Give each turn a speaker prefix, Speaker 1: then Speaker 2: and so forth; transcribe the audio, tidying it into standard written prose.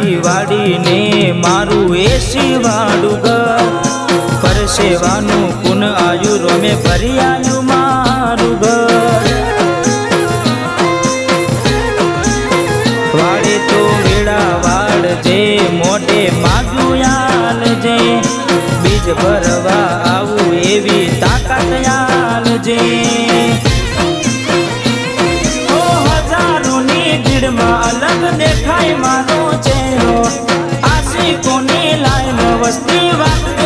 Speaker 1: મારી વાડીને મારું એસી વાળું ઘર પરસેવાનું પુન આયુ રોમે ભરી આયુ મારું ઘર વાડે તો વેળા વાળજે મોઢે માગ્યું આલજે બીજ ભરવા આવું એવી તાકાત આલજે અલગ દેખાય મારો ચહેરો આશિકોની લાઈન વસ્તી વાત